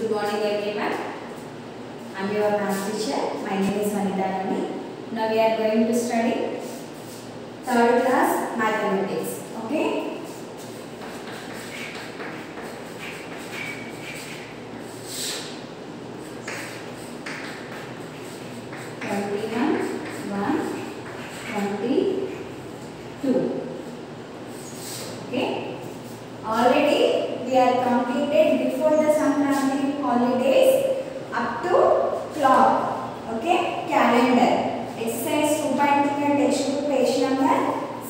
Good morning everyone. I am your math teacher. My name is Vanita Nani. Now we are going to study 3rd class mathematics. Okay? Okay? Already we are completed before the Sankranti holidays up to clock. Okay? Calendar. Exercise 2.3 textbook page number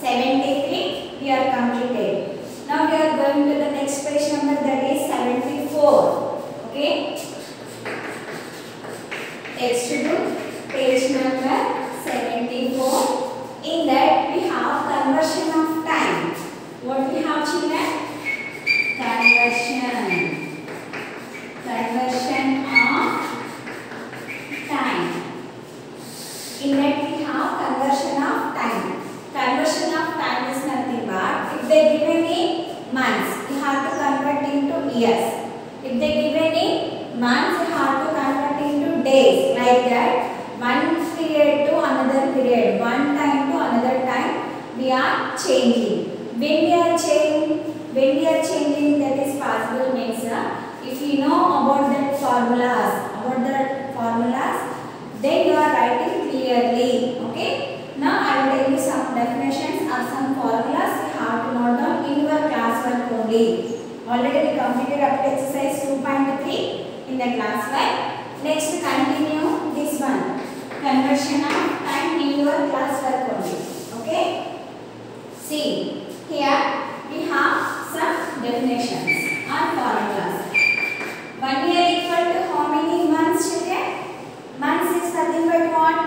73 we are completed. Now we are going to the next page number, that is 74. Okay? Textbook page number 74. In that we have conversion of time. What we have, children? Conversion of time. In that we have conversion of time. Conversion of time is nothing but if they given in months, you have to convert into years. If they given in months, you have to convert into days. Like that, one period to another period, one time to another time, we are changing. When we are changing, that is possible means if you know about the formulas, then you are writing clearly. Okay? Now I will tell you some definitions or some formulas you have to note down in your classwork only. Already we completed up to exercise 2.3 in the classwork. Next continue this one. Conversion of time in your classwork only. Okay? See, here we have some definitions or formulas. 1 year equal to how many months, children? Months is nothing but what?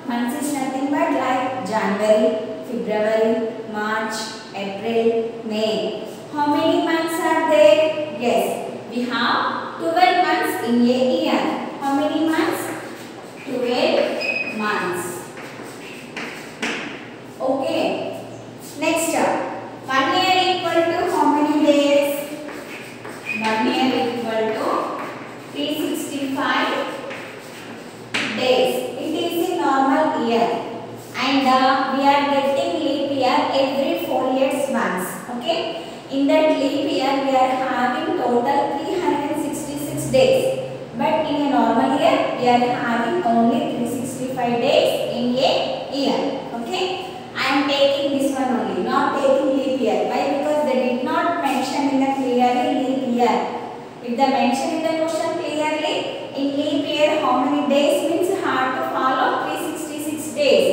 Months is nothing but like January, February, March, April, May. How many months are there? Yes, we have 12 months in a year. How many months? 12 months. Okay. Next up. 1 year equal to how many days? 1 year equal to 365 days. It is a normal year. And we are getting leap year every 4 years once. Okay. In that leap year, we are having total 366 days. But in a normal year, we are having only 365 days in a year. Okay. I am taking this one only, not taking leap year. Why? Because they did not mention in the clearly leap year. If they mention in the question clearly, in leap year how many days means you have to follow 366 days.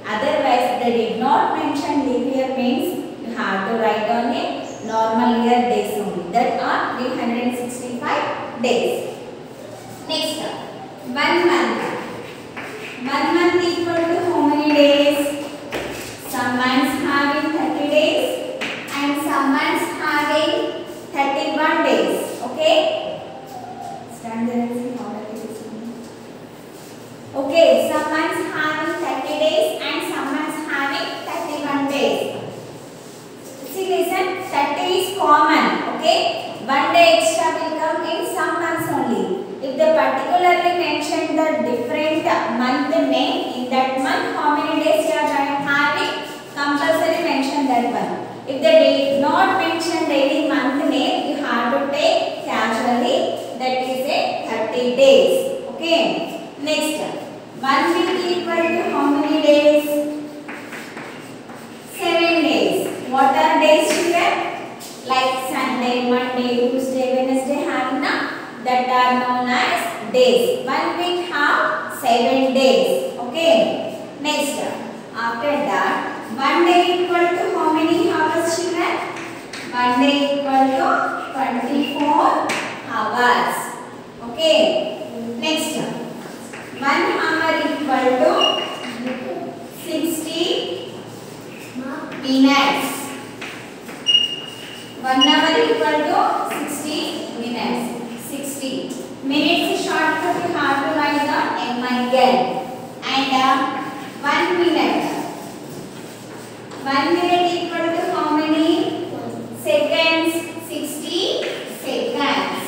Otherwise, they did not mention leap year means you have to write on a normal year days only. That are 365 days. Next up, 1 month. 1 month equal to how many days? Some months having 30 days and some months having 31 days. Okay? Stand there and see how that is. Okay, some months having 30 days and some months having 31 days. See, listen, 30 is common. Okay? 1 day extra will come in some months only. If they particularly mention the different month name, in that month how many days you are having, compulsory mention that one. If they did not mention any month name, you have to take casually, that is a 30 days. Okay. Next, 1 week equal to how many days? 7 days. What are days, children? Like Sunday, Monday, Tuesday, Wednesday having that are known as days. 1 week have 7 days. Okay. Next, after that, 1 day equal to how many hours, children? 1 day equal to 24 hours. Okay. Next, 1 hour equal to 60 minutes. 1 hour equal to 60 minutes. 60 minutes is shortcut, you have to write the MIL. And 1 minute. 1 minute equal to how many seconds? 60 seconds.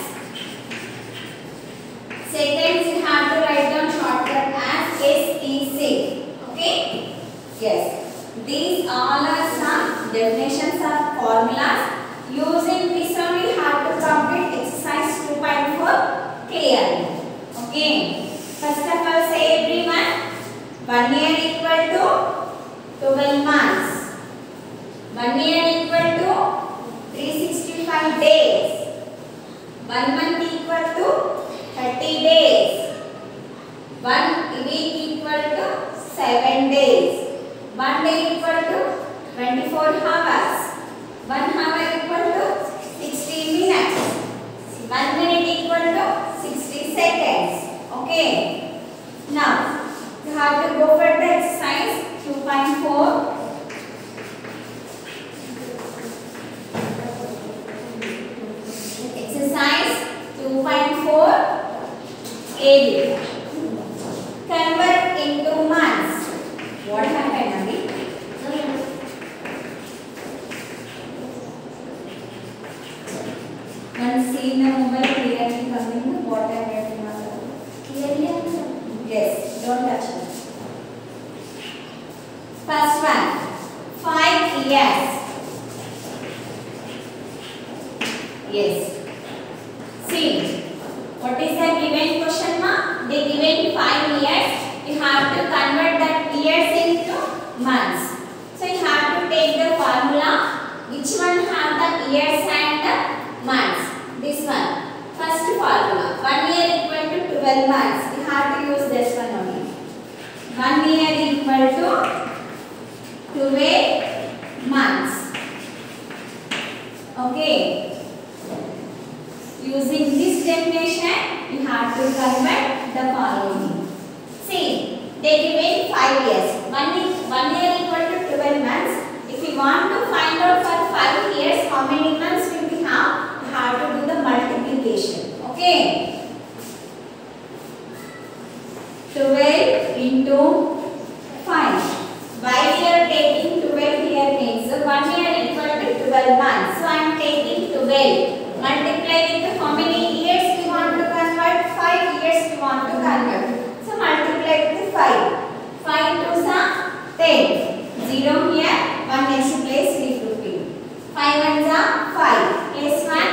1 year equal to 12 months. 1 year equal to 365 days. 1 month equal to 30 days. 1 week equal to 7 days. 1 day equal to 24 hours. 1 hour equal to 60 minutes. 1 minute equal to 60 seconds. Okay. Now you have to go for the exercise 2.4. Exercise 2.4 AB. Convert into months. What happened, Abhi? Can see the mobile clearly coming. What happened? Clearly? Yes. Don't touch it. First one. 5 years. Yes. See, what is the given question mark? They given 5 years. You have to convert that years into months. So you have to take the formula. Which one have the years and the months? This one. First formula. 1 year equal to 12 months. You have to use this one only. 1 year equal to 12 months. Okay. Using this definition, you have to convert the following. See, they given 5 years. 1 year equal to 12 months. If you want to find out for 5 years how many months will we have, you have to do the multiplication. Okay. 12 into 5. Why we are taking 12 here means 1 year equal to 12 months. So I am taking 12. Multiply with how many years we want to convert? 5 years we want to convert. So multiply with 5. 5 2s are 10. 0 here, 1 next place we put in. 5 1s are 5. Place 1,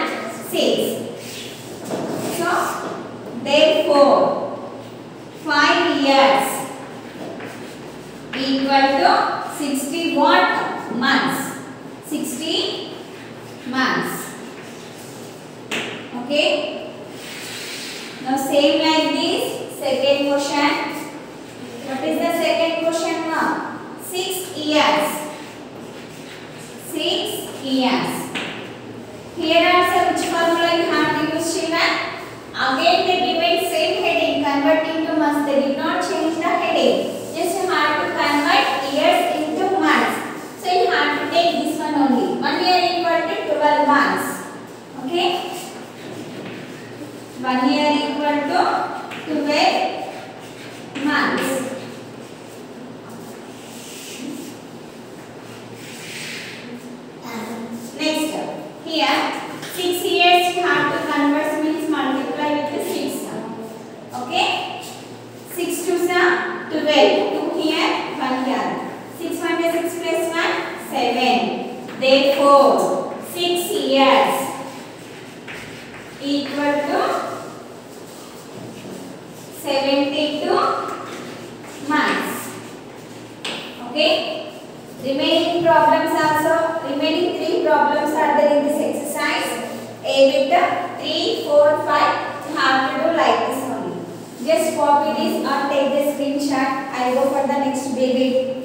6. So therefore 5 years equal to 60 what? Months. 60 months. Okay. Now same like this. Second question. What is the second question now? 6 years. 6 years. Here also which formula you have to use, children? Again they given same heading. Convert into months. They did not change the heading. Just you have to convert years into months. So you have to take this one only. 1 year equal to 12 months. Okay. 1 year equal to 12 months. Next, here 6 years you have to convert means multiply with the 6. Okay. 6 2s are 12. 2 here, 1 here. 6 1 is 6 plus 1, 7. Therefore 6 years equal to 72 months. Okay. Remaining problems also, remaining 3 problems are there in this exercise. A with 3, 4, 5. You have to do like this only. Just copy this or take the screenshot. I go for the next baby.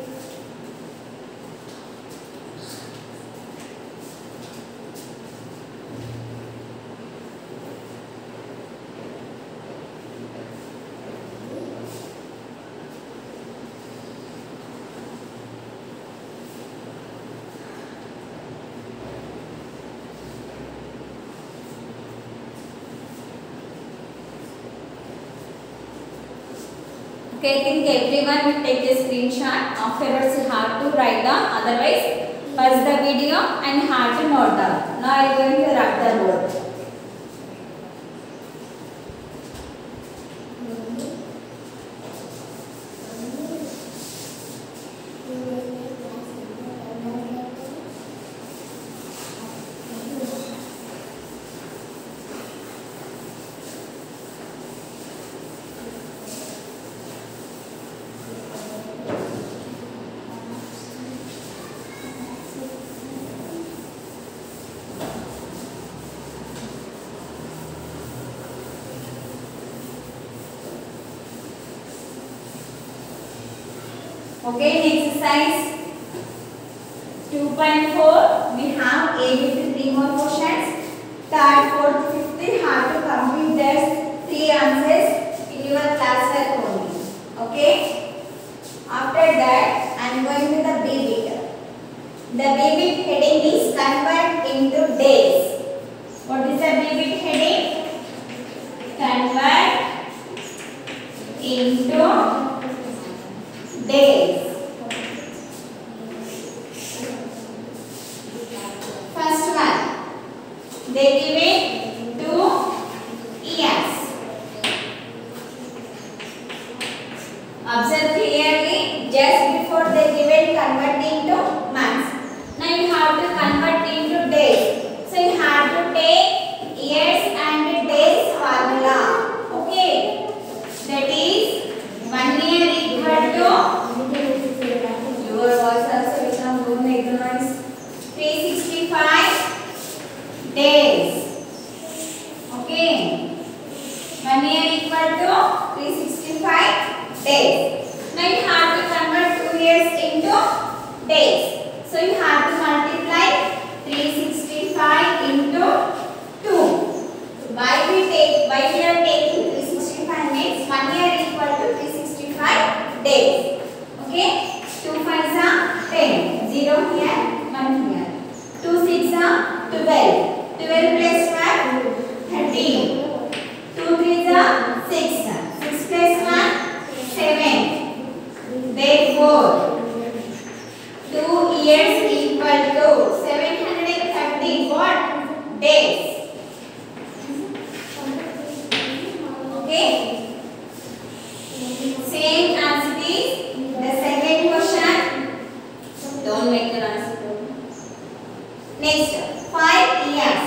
Okay, I think everyone will take a screenshot. Afterwards you have to write down. Otherwise, pause the video and have to note down. Now I am going to write the word. Okay, in exercise 2.4 we have 83 more questions. Third, fourth, fifth have to complete their 3 answers in your class work only. Okay. After that, I am going to the B bit. The B bit heading is convert into days. What is the B bit heading? Convert into days. First one, they give it 2 years. Observe clearly, just before they give it convert into months. Now you have to convert into days. So you have to take years and days formula. Okay. That is 1 year equal to, your voice also become don't make the noise, 365 days. Okay. 1 year equal to 365 days. Now you have to convert 2 years into days. So you have to multiply 365 into 2. Why we are taking 365 means 1 year equal to 365 days. Okay. 2 5s are 10. 0 here, 1 here. 2 6 are 12. 12 plus 1, 13. 2 3s are 6. 6 plus 1, 7. Therefore, 2 years equal to 730 what? Days. Okay. Same as it is. The second question. Don't make the answer. Next, 5 years.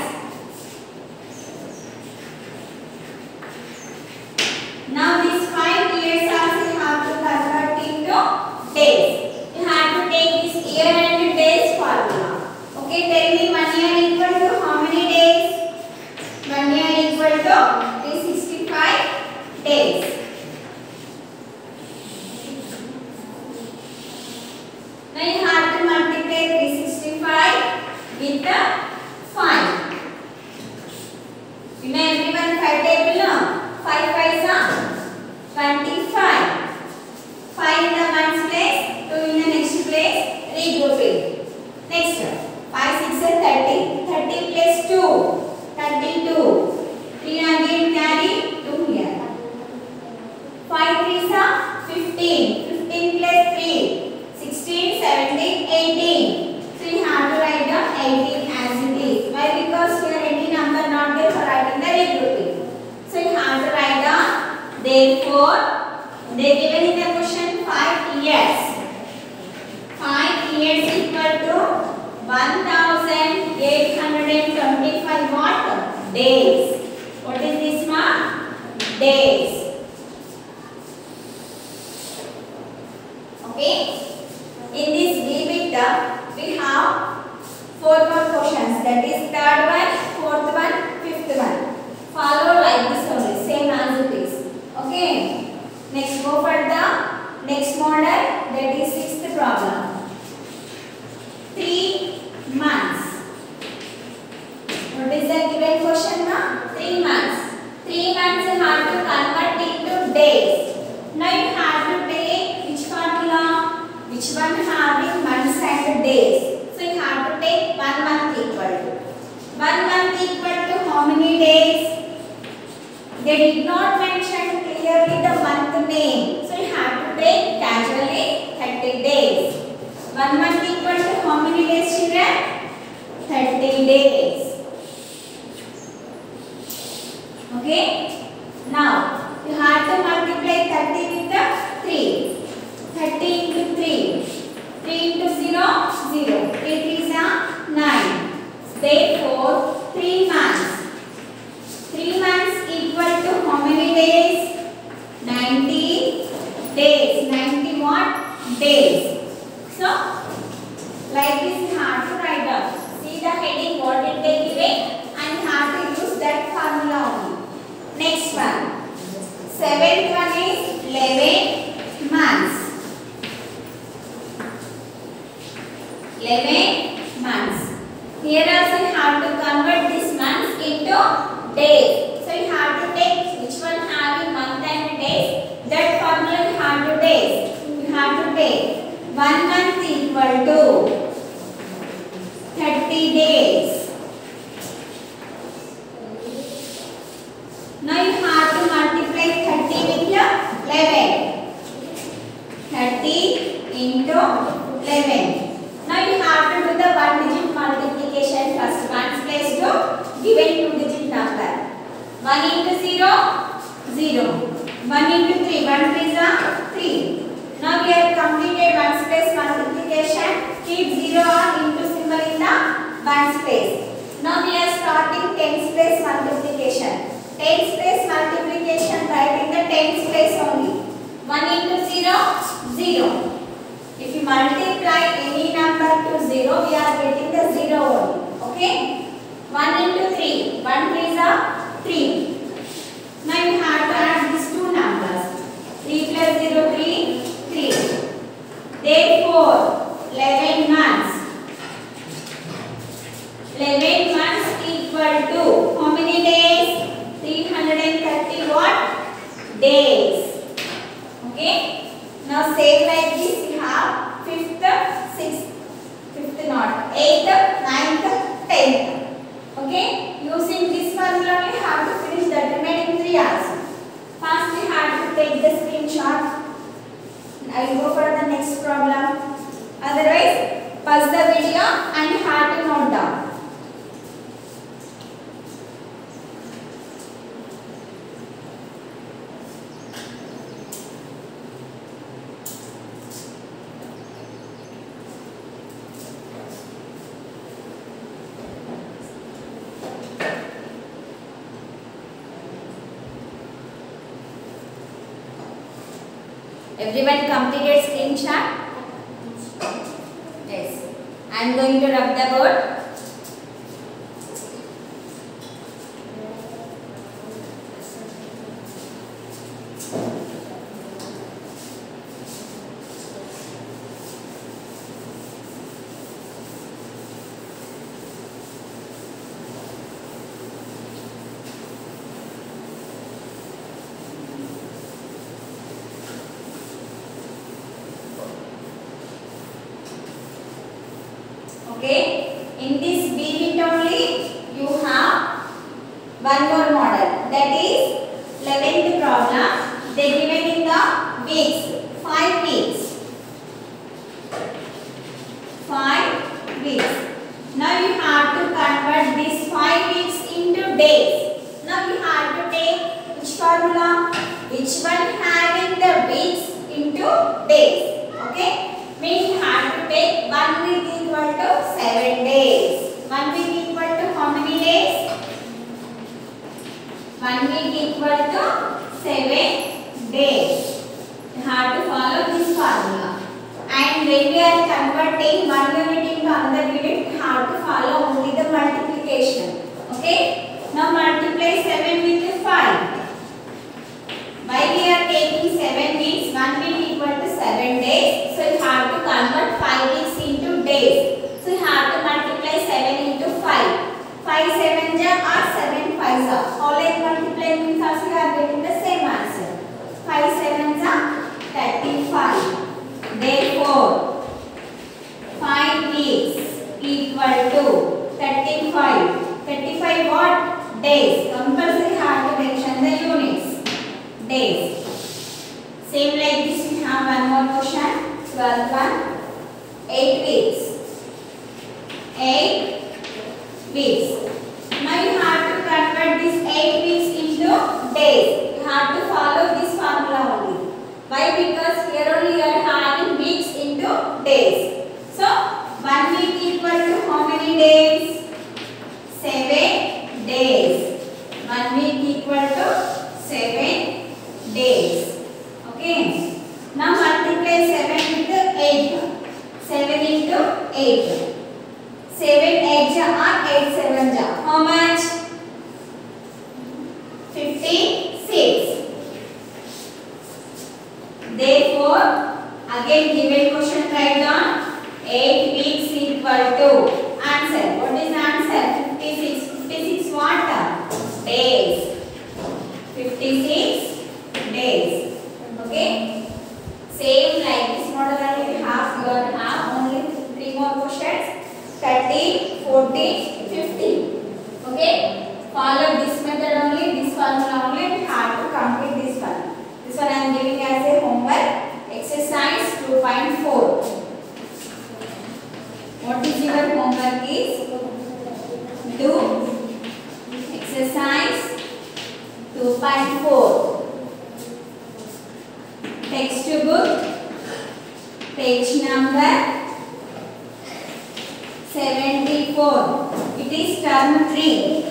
Now these 5 years also have to convert into days. You have to take this year and days formula. Okay, tell me 1 year equal to how many days? 1 year equal to 365 days. Now you have to multiply 365 with the 5. You know everyone 5 table now? 5 5s are 25. 5 in the ones place, 2 in the next place, regroup it. Next, 5 6 are 30. 30 plus 2, 32. 3 again carry 2 here. 5 3s are 15. 15 plus 3, 16, 17, 18. So you have to write down 18 as it is. Why? Because here any number not there for writing the regrouping. So you have to write down. Therefore, they given in the question 5 years. 5 years equal to 1825 what? Days. What is this one? Days. Okay. In this B bit, we have 4 more questions. That is third one, fourth one, fifth one. Follow like this only, same as it is. Okay. Next, go for the next model. That is sixth problem. 3 months. What is the given question now? 3 months. 3 months you have to convert into days. Now you have to take which formula? Which one having months and days? So you have to take 1 month equal to. 1 month equal to how many days? They did not mention clearly the month name. So you have to take casually 30 days. 1 month equal to how many days, children? 30 days. Okay. Now you have to multiply 30 with the 3. 30 into 3. 3 into 0, 0. 3 3s are 9. Therefore, 3 months. 3 months equal to how many days? 90 days. 90 what? Days. So, like this you have to write down. See the heading what it Here also you have to convert these months into days. So you have to take which one having month and days. That formula you have to take. You have to take 1 month equal to 30 days. Now you have to multiply 30 with 11. 30 into 11. Now you have to do the one digit multiplication first. Ones place to given two digit number. 1 into 0, 0. 1 into 3, 1 3 is 3. Now we have completed ones place multiplication. Keep 0 on into symbol in the ones place. Now we are starting tens place multiplication. Tens place multiplication, write in the tens place only. 1 into 0, 0. If you multiply any number to 0, we are getting the 0 only. Okay? 1 into 3. 1 3 is 3. Now you have to add these two numbers. 3 plus 0, 3, 3. Therefore, 11 months. 11 months equal to how many days? 330 what? Days. Okay? Now same like this you have 5th, 6th, 5th not, 8th, 9th, 10th. Okay? Using this formula we have to finish the remaining 3 also. First we have to take the screenshot. I will go for the next problem. Otherwise, pause the video and you have to note down. Everyone completed screenshot? Yes. I am going to rub the board. Okay, in this B-bit only you have one more model, that is 11th problem. They given in the weeks, 5 weeks. 5 weeks. Now you have to convert these 5 weeks into days. Now you have to take which formula? Which one having the weeks into days? Okay. Means you have to take 1 week equal to 7 days. 1 week equal to how many days? 1 week equal to 7 days. You have to follow this formula. And when we are converting one unit into another unit, you have to follow only the multiplication. Okay? Now multiply 7 with 5. Why we are taking 7 weeks? 1 week equal to 7 days. So you have to convert 5 weeks into days. So you have to multiply 7 into 5. 5 7 ja or 7 5 ja. Always multiply means also you are getting the same answer. 5 7 ja 35. Therefore, 5 weeks equal to 35. 35 what? Days. Compulsory have to mention the units. Days. Same like this, we have one more question. 12th one. 8 weeks. 8 weeks. Now you have to convert this 8 weeks into days. You have to follow this formula only. Why? Because here only you are having weeks into days. So 1 week equal to how many days? 7 days. 1 week equal to 7 days. Okay. Now multiply 7 into 8. 7 into 8. 7 8 ja or 8 7 ja. How much? 56. Therefore, again given question write down 8 weeks equal to answer. What is the 14, 15. Okay. Follow this method only, this formula only, and have to complete this one. This one I am giving as a homework. Exercise 2.4. What is your homework is? Do exercise 2.4. Textbook, page number 74. It is term 3.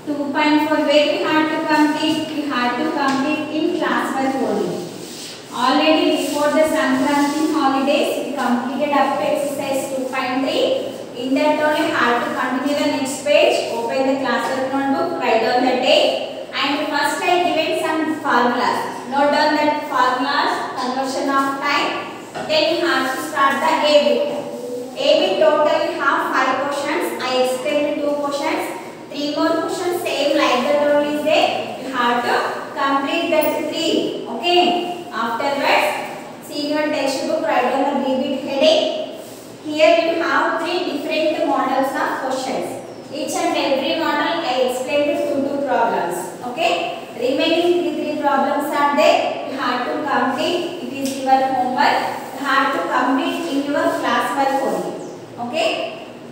2.4. Where we have to complete? We have to complete in class work only. Already before the Sankranti holidays, we completed up to exercise 2.3. In that only have to continue the next page. Open the class work notebook, write down the date. And first I given some formulas. Note down that formulas, conversion of time. Then you have to start the A bit. A bit total we have 5 questions. I explained 2 questions. 3 more questions same like that only is there. You have to complete that 3. Okay. Afterwards, see your textbook, write down the B bit heading. Here you have 3 different models of questions. Each and every model I explained 2 problems. Okay. Remaining 3 problems are there. You have to complete. It is your homework. You have to complete in your class work only. Okay.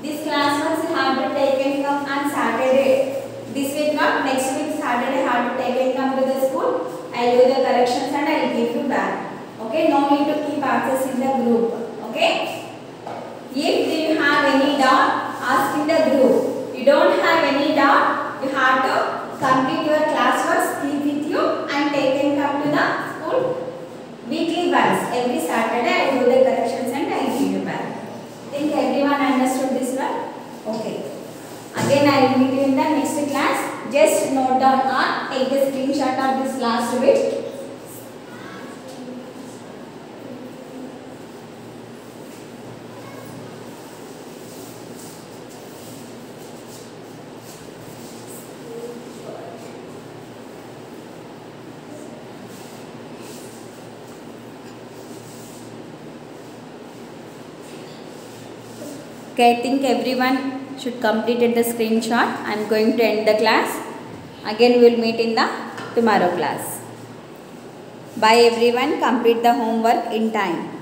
This class work you have to take and come on Saturday. This week not, next week Saturday have to take and come to the school. I will do the corrections and I will give you back. Okay. No need to keep answers in the group. Okay. If you have any doubt, ask in the group. You don't have any doubt, you have to complete your classwork, keep with you and take and come to the school weekly once. Every Saturday I will do the corrections and I will give you back. Think everyone understood this one? Okay. Again I will meet you in the next class. Just note down or take the screenshot of this last bit. Okay, I think everyone should completed the screenshot. I am going to end the class. Again we will meet in the tomorrow class. Bye everyone. Complete the homework in time.